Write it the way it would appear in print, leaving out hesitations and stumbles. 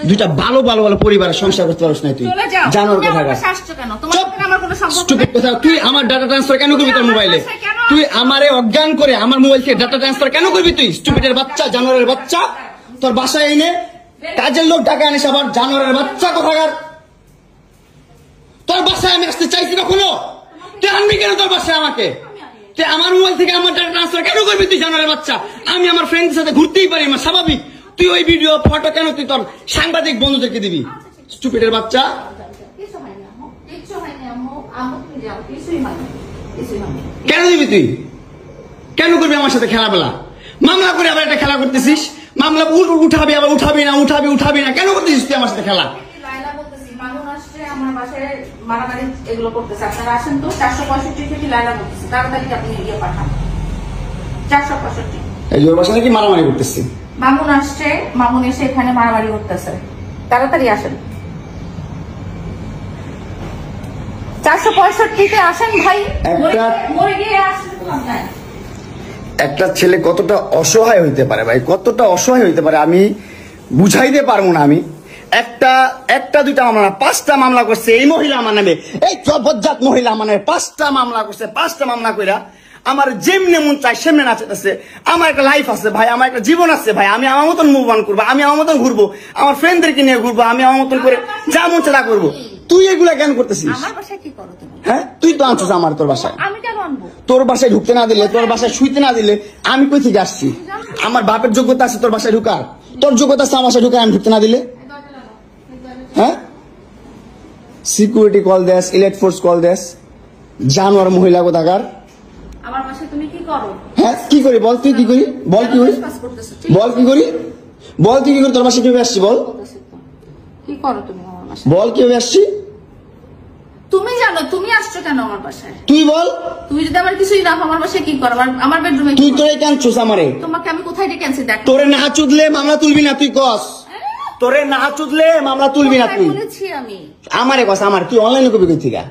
দুইটা ভালো ভালো ভালো পরিবারের সংসার করতে পারছ না তুই জানোর কথা তুই আমার ডাটা ট্রান্সফার কেন করবি তোর মোবাইলে তুই আমারে অজ্ঞান করে আমার মোবাইল থেকে ডাটা ট্রান্সফার কেন করবি তুই স্টুপিডের বাচ্চা জানোয়ারের বাচ্চা তোর বাসায় এনে কাজের লোক টাকা আনিস আবার জানোয়ারের বাচ্চা কোথাকার তোর বাসায় আমি আসতে চাইছি কখনো তুই আনবি কেন তোর বাসায় আমাকে তুই আমার মোবাইল থেকে আমার ডাটা ট্রান্সফার কেন করবি তুই জানোয়ারের বাচ্চা আমি আমার ফ্রেন্ডের সাথে ঘুরতেই পারি না স্বাভাবিক তুই ওই ভিডিও ফটো কেন তুই তোর সাংবাদিক বন্ধুদেরকে দিবি স্টুপিডের বাচ্চা কেন দিবি তুই কেন করবি আমার সাথে খেলাবেলা মামলা করে আবার একটা খেলা করতেছিস মামলা উঠাবি আবার উঠাবি না কেন করতেছিস তুই আমার সাথে খেলা এগুলো করতেছে আপনারা আসেন তো 465 থেকে লাইলা করতেছে তাড়াতাড়ি আপনি ইয়ে পাঠান 465 এই ওর বাসা নাকি মারামারি করতেছে মামুন আসছে মামুন এসে এখানে মারামারি করতেছে তাড়াতাড়ি আসেন 465 তে আসেন ভাই মরে গিয়ে আসেন একটা ছেলে কতটা অসহায় হইতে পারে ভাই কতটা অসহায় হইতে পারে আমি বুঝাইতে পারবো না আমি একটা দুইটা মামলা না 5টা মামলা করছে এই মহিলা আমার নামে এই বজ্জাত মহিলা আমার নামে 5টা মামলা করছে 5টা মামলা কইরা আমার যেমনে মন চাই সেমনে নাচতেছে আমার একটা লাইফ আছে ভাই আমার একটা জীবন আছে ভাই আমি আমার মতন মুভ অন করবো আমি আমার মতন ঘুরবো আমার ফ্রেন্ডদেরকে নিয়ে ঘুরবো আমি আমার মতন করে যা মন চা করবো তুই এগুলা কেন করতেছিস আমার বাসায় কি করো তুমি হ্যাঁ তুই তো আনছিস আমার তোর বাসায় আমি কেন আনবো তোর বাসায় ঢুকতে না দিলে তোর বাসায় শুইতে না দিলে আমি কই থেকে আসছি আমার বাপের যোগ্যতা আছে তোর বাসায় ঢুকার তোর যোগ্যতা আছে আমার বাসায় ঢুকার আমি ঢুকতে না দিলে হ্যাঁ সিকিউরিটি কল দেস ইলেক্ট ফোর্স কল দেস জানোয়ার মহিলা কোথাকার আমার বাসায় তুমি কি করো হ্যাঁ কি করি বল তুই কি করি বল কি করি বল কি করি বল তুই কি করি তোর বাসায় কিভাবে আসছি বল কি করো তুমি আমার বাসায় বল কিভাবে আসছি তুমি জানো তুমি আসছো কেন আমার বাসায় তুই বল তুই যদি আমার কিছুই না আমার বাসায় কি করো আমার বেডরুমে তুই তোরে কাঁদছস আমারে তোমাকে আমি কোথায় ডেকে আনছি দেখ তোরে না চুদলে মামলা তুলবি না তুই কস তোরে না চুদলে মামলা তুলবি না তুই বলেছি আমি আমারে কস আমার তুই অনলাইনে কবি কই থেকে